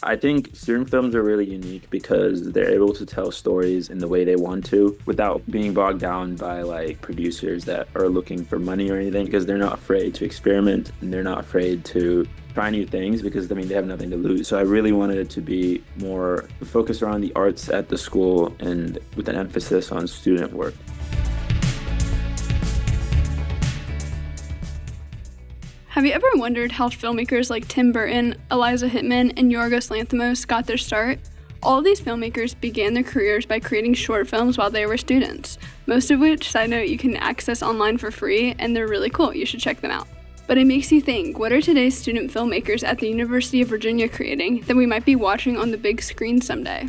I think student films are really unique because they're able to tell stories in the way they want to without being bogged down by like producers that are looking for money or anything because they're not afraid to experiment and they're not afraid to try new things because they have nothing to lose. So I really wanted it to be more focused around the arts at the school and with an emphasis on student work. Have you ever wondered how filmmakers like Tim Burton, Eliza Hittman, and Yorgos Lanthimos got their start? All of these filmmakers began their careers by creating short films while they were students, most of which, side note, you can access online for free, and they're really cool. You should check them out. But it makes you think, what are today's student filmmakers at the University of Virginia creating that we might be watching on the big screen someday?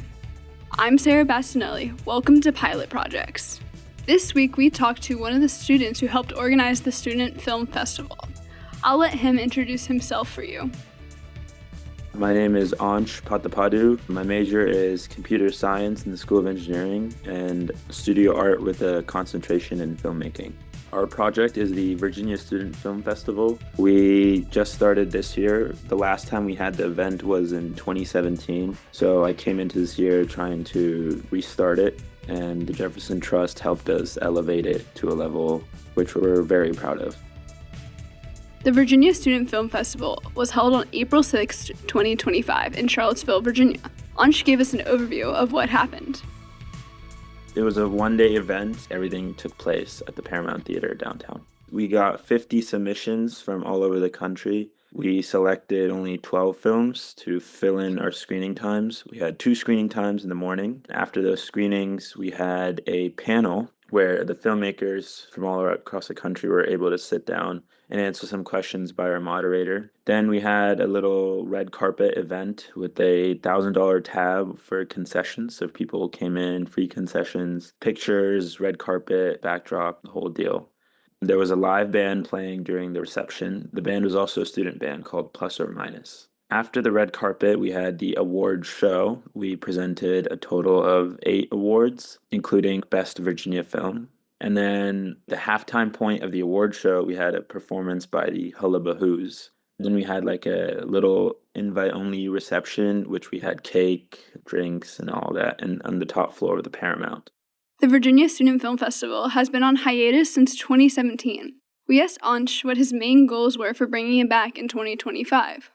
I'm Sarah Bastinelli. Welcome to Pilot Projects. This week, we talked to one of the students who helped organize the Student Film Festival. I'll let him introduce himself for you. My name is Ansh Pathapadu. My major is computer science in the School of Engineering and studio art with a concentration in filmmaking. Our project is the Virginia Student Film Festival. We just started this year. The last time we had the event was in 2017. So I came into this year trying to restart it, and the Jefferson Trust helped us elevate it to a level which we're very proud of. The Virginia Student Film Festival was held on April 6, 2025 in Charlottesville, Virginia. Ansh gave us an overview of what happened. It was a one-day event. Everything took place at the Paramount Theater downtown. We got 50 submissions from all over the country. We selected only 12 films to fill in our screening times. We had 2 screening times in the morning. After those screenings, we had a panel where the filmmakers from all across the country were able to sit down and answer some questions by our moderator. Then we had a little red carpet event with a $1,000 tab for concessions. So people came in, free concessions, pictures, red carpet, backdrop, the whole deal. There was a live band playing during the reception. The band was also a student band called Plus or Minus. After the red carpet, we had the award show. We presented a total of 8 awards, including Best Virginia Film. And then the halftime point of the award show, we had a performance by the Hullabahoos. Then we had like a little invite-only reception, which we had cake, drinks, and all that, and on the top floor of the Paramount. The Virginia Student Film Festival has been on hiatus since 2017. We asked Ansh what his main goals were for bringing it back in 2025.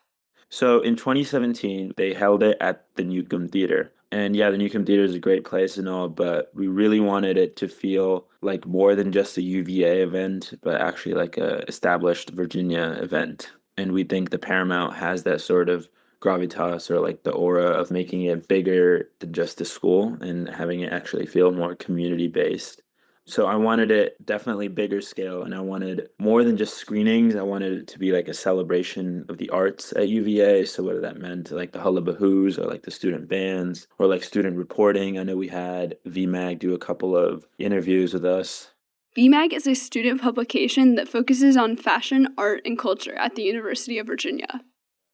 So in 2017, they held it at the Newcomb Theater. And yeah, the Newcomb Theater is a great place and all, but we really wanted it to feel like more than just a UVA event, but actually like a established Virginia event. And we think the Paramount has that sort of gravitas or like the aura of making it bigger than just a school and having it actually feel more community-based. So I wanted it definitely bigger scale, and I wanted more than just screenings. I wanted it to be like a celebration of the arts at UVA. So whether that meant like the Hullabahoos or like the student bands or like student reporting. I know we had VMAG do a couple of interviews with us. VMAG is a student publication that focuses on fashion, art, and culture at the University of Virginia.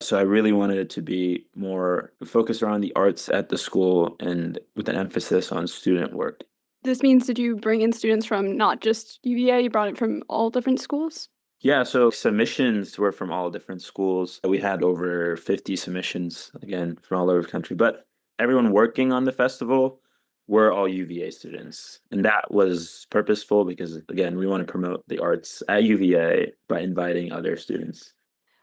So I really wanted it to be more focused around the arts at the school and with an emphasis on student work. This means, did you bring in students from not just UVA, you brought it from all different schools? Yeah, so submissions were from all different schools. We had over 50 submissions, again, from all over the country. But everyone working on the festival were all UVA students. And that was purposeful because, again, we want to promote the arts at UVA by inviting other students.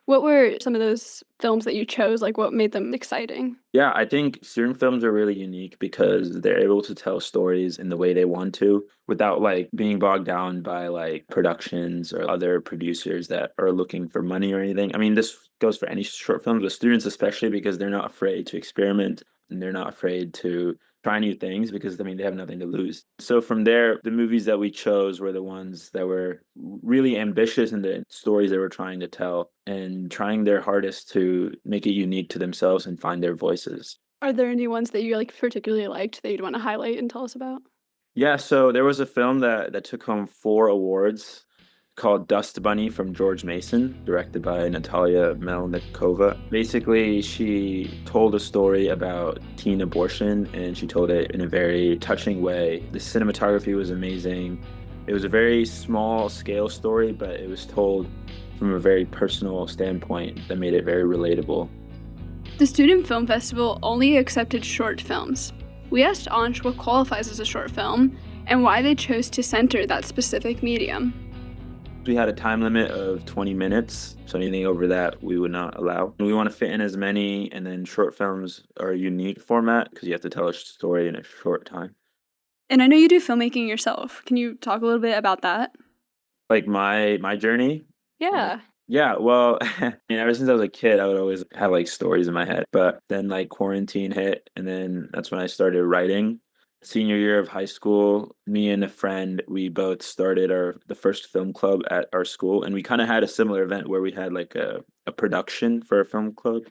What were some of those films that you chose? Like, what made them exciting? Yeah, I think student films are really unique because they're able to tell stories in the way they want to without like being bogged down by like productions or other producers that are looking for money or anything. I mean, this goes for any short films, but students especially because they're not afraid to experiment and they're not afraid to try new things because they have nothing to lose. So from there, the movies that we chose were the ones that were really ambitious in the stories they were trying to tell and trying their hardest to make it unique to themselves and find their voices. Are there any ones that you like particularly liked that you'd want to highlight and tell us about? Yeah, so there was a film that took home 4 awards called Dust Bunny from George Mason, directed by Natalia Melnikova. Basically, she told a story about teen abortion, and she told it in a very touching way. The cinematography was amazing. It was a very small scale story, but it was told from a very personal standpoint that made it very relatable. The Student Film Festival only accepted short films. We asked Ansh what qualifies as a short film and why they chose to center that specific medium. We had a time limit of 20 minutes, so anything over that we would not allow. We want to fit in as many, and then short films are a unique format because you have to tell a story in a short time. And I know you do filmmaking yourself. Can you talk a little bit about that? Like my journey. Yeah. Yeah, well, ever since I was a kid, I would always have like stories in my head. But then like quarantine hit, and then that's when I started writing. Senior year of high school, me and a friend, we both started the first film club at our school, and we kind of had a similar event where we had like a production for a film club.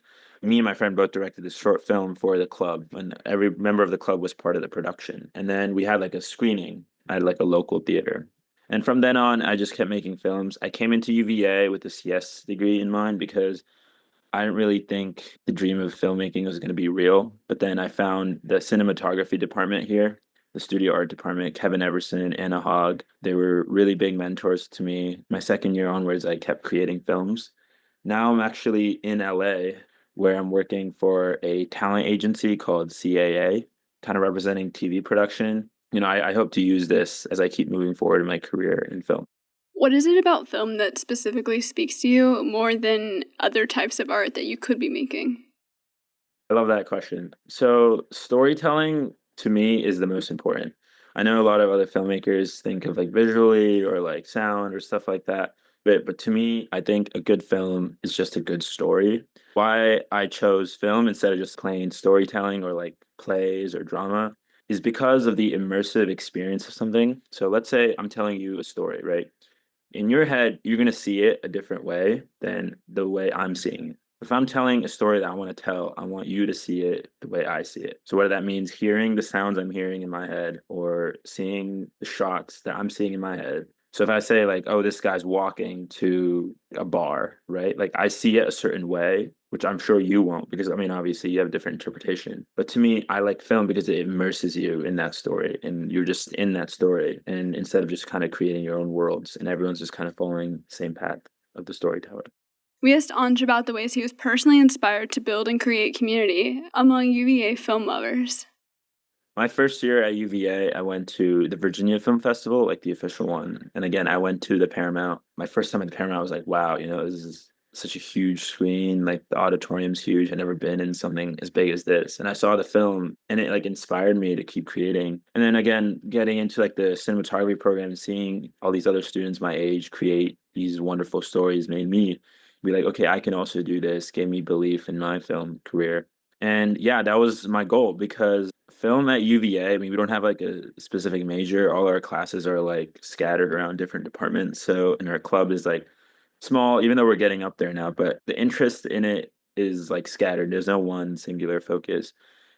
Me and my friend both directed this short film for the club, and every member of the club was part of the production. And then we had like a screening at like a local theater. And from then on, I just kept making films. I came into UVA with a CS degree in mind because I didn't really think the dream of filmmaking was going to be real. But then I found the cinematography department here, the studio art department, Kevin Everson, Anna Hogg. They were really big mentors to me. My second year onwards, I kept creating films. Now I'm actually in LA where I'm working for a talent agency called CAA, kind of representing TV production. I hope to use this as I keep moving forward in my career in film. What is it about film that specifically speaks to you more than other types of art that you could be making? I love that question. So, storytelling to me is the most important. I know a lot of other filmmakers think of like visually or like sound or stuff like that. But to me, I think a good film is just a good story. Why I chose film instead of just plain storytelling or like plays or drama is because of the immersive experience of something. So let's say I'm telling you a story, right? In your head, you're going to see it a different way than the way I'm seeing it. If I'm telling a story that I want to tell, I want you to see it the way I see it. So whether that means hearing the sounds I'm hearing in my head or seeing the shots that I'm seeing in my head. So if I say like, oh, this guy's walking to a bar, right? Like I see it a certain way, which I'm sure you won't, because I mean, obviously you have a different interpretation. But to me, I like film because it immerses you in that story and you're just in that story. And instead of just kind of creating your own worlds and everyone's just kind of following the same path of the storyteller. We asked Anj about the ways he was personally inspired to build and create community among UVA film lovers. My first year at UVA, I went to the Virginia Film Festival, like the official one. And again, I went to the Paramount. My first time at the Paramount, I was like, wow, this is such a huge screen. Like the auditorium's huge. I've never been in something as big as this. And I saw the film and it like inspired me to keep creating. And then again, getting into like the cinematography program, seeing all these other students my age create these wonderful stories made me be like, okay, I can also do this, gave me belief in my film career. And yeah, that was my goal because film at UVA, I mean, we don't have like a specific major. All our classes are like scattered around different departments. So, and our club is like small, even though we're getting up there now, but the interest in it is like scattered. There's no one singular focus.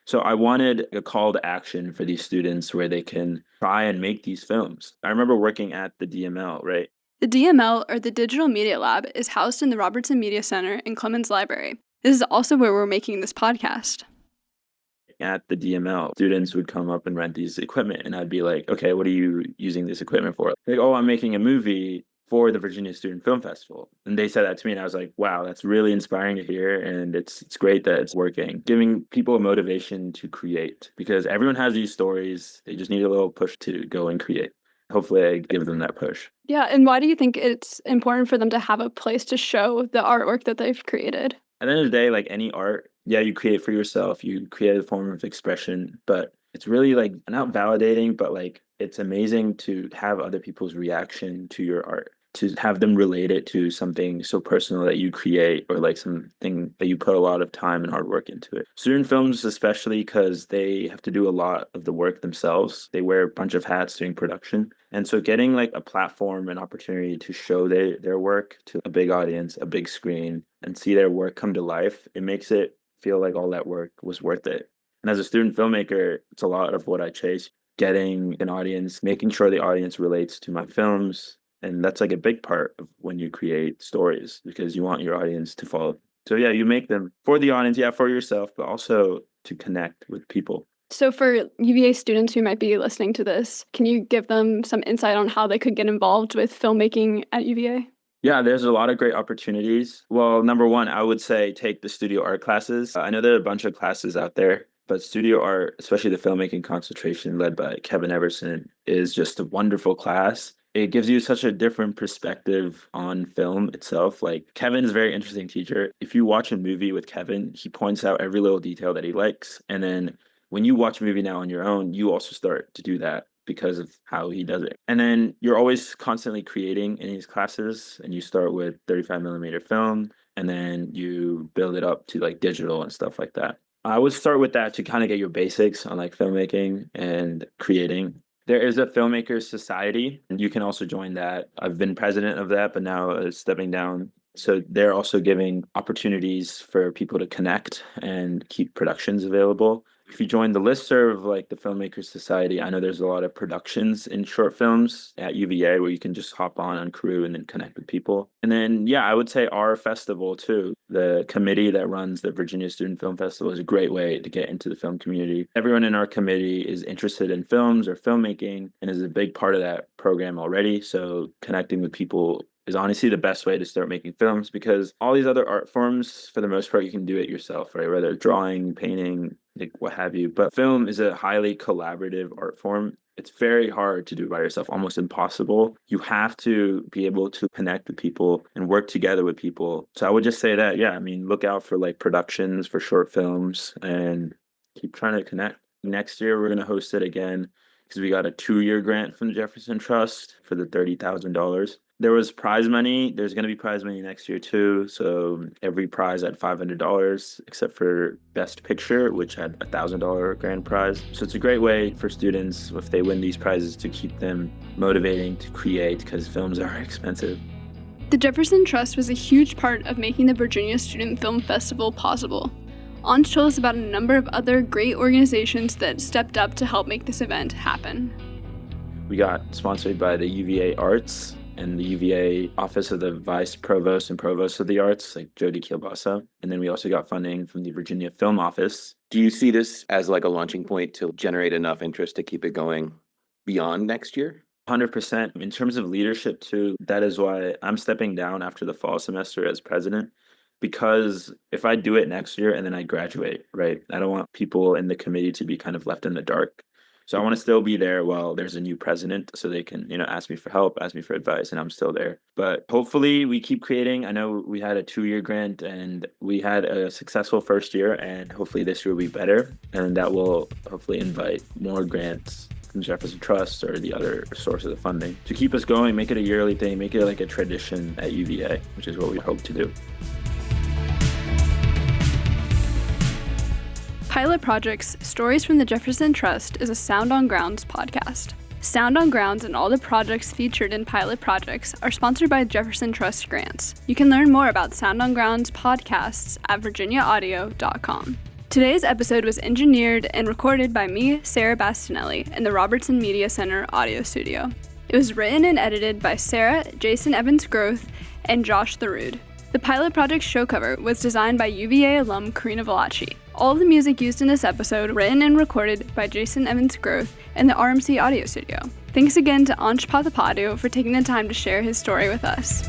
So I wanted a call to action for these students where they can try and make these films. I remember working at the DML, right? The DML, or the Digital Media Lab, is housed in the Robertson Media Center in Clemens Library. This is also where we're making this podcast. At the DML, students would come up and rent these equipment, and I'd be like, okay, what are you using this equipment for? Like, oh, I'm making a movie for the Virginia Student Film Festival. And they said that to me, and I was like, wow, that's really inspiring to hear. And it's great that it's working, giving people a motivation to create because everyone has these stories. They just need a little push to go and create. Hopefully, I give them that push. Yeah, and why do you think it's important for them to have a place to show the artwork that they've created? At the end of the day, like any art, yeah, you create for yourself, you create a form of expression, but it's really like not validating, but like it's amazing to have other people's reaction to your art, to have them relate it to something so personal that you create or like something that you put a lot of time and hard work into it. Student films, especially because they have to do a lot of the work themselves, they wear a bunch of hats during production. And so getting like a platform, an opportunity to show their work to a big audience, a big screen, and see their work come to life, it makes it feel like all that work was worth it. And as a student filmmaker, it's a lot of what I chase, getting an audience, making sure the audience relates to my films. And that's like a big part of when you create stories because you want your audience to follow. So yeah, you make them for the audience, yeah, for yourself, but also to connect with people. So for UVA students who might be listening to this, can you give them some insight on how they could get involved with filmmaking at UVA? Yeah, there's a lot of great opportunities. Well, number one, I would say take the studio art classes. I know there are a bunch of classes out there, but studio art, especially the filmmaking concentration led by Kevin Everson, is just a wonderful class. It gives you such a different perspective on film itself. Like Kevin's a very interesting teacher. If you watch a movie with Kevin, he points out every little detail that he likes. And then when you watch a movie now on your own, you also start to do that because of how he does it. And then you're always constantly creating in these classes, and you start with 35 millimeter film, and then you build it up to like digital and stuff like that. I would start with that to kind of get your basics on like filmmaking and creating. There is a filmmakers society, and you can also join that. I've been president of that, but now stepping down. So they're also giving opportunities for people to connect and keep productions available. If you join the listserv of like the Filmmakers Society, I know there's a lot of productions in short films at UVA where you can just hop on crew and then connect with people. And then, yeah, I would say our festival too. The committee that runs the Virginia Student Film Festival is a great way to get into the film community. Everyone in our committee is interested in films or filmmaking and is a big part of that program already. So connecting with people is honestly the best way to start making films, because all these other art forms, for the most part, you can do it yourself, right? Whether drawing, painting, like what have you. But film is a highly collaborative art form. It's very hard to do by yourself, almost impossible. You have to be able to connect with people and work together with people. So I would just say that, yeah, I mean, look out for like productions for short films and keep trying to connect. Next year, we're going to host it again because we got a 2-year grant from the Jefferson Trust for the $30,000. There was prize money. There's going to be prize money next year too. So every prize had $500, except for Best Picture, which had a $1,000 grand prize. So it's a great way for students, if they win these prizes, to keep them motivating to create, because films are expensive. The Jefferson Trust was a huge part of making the Virginia Student Film Festival possible. Ansh told us about a number of other great organizations that stepped up to help make this event happen. We got sponsored by the UVA Arts and the UVA Office of the Vice Provost and Provost of the Arts, like Jody Kielbasa. And then we also got funding from the Virginia Film Office. Do you see this as like a launching point to generate enough interest to keep it going beyond next year? 100%. In terms of leadership too, that is why I'm stepping down after the fall semester as president. Because if I do it next year and then I graduate, right, I don't want people in the committee to be kind of left in the dark. So I want to still be there while there's a new president, so they can, ask me for help, ask me for advice, and I'm still there. But hopefully we keep creating. I know we had a 2-year grant and we had a successful first year, and hopefully this year will be better. And that will hopefully invite more grants from Jefferson Trust or the other sources of funding to keep us going, make it a yearly thing, make it like a tradition at UVA, which is what we hope to do. Pilot Projects Stories from the Jefferson Trust is a Sound on Grounds podcast. Sound on Grounds and all the projects featured in Pilot Projects are sponsored by Jefferson Trust grants. You can learn more about Sound on Grounds podcasts at virginiaaudio.com. Today's episode was engineered and recorded by me, Sarah Bastinelli, in the Robertson Media Center audio studio. It was written and edited by Sarah, Jason Evans Groth, and Josh Tharood. The Pilot Project show cover was designed by UVA alum Carina Velocci. All of the music used in this episode written and recorded by Jason Evans Groth in the RMC audio studio. Thanks again to Ansh Pathapadu for taking the time to share his story with us.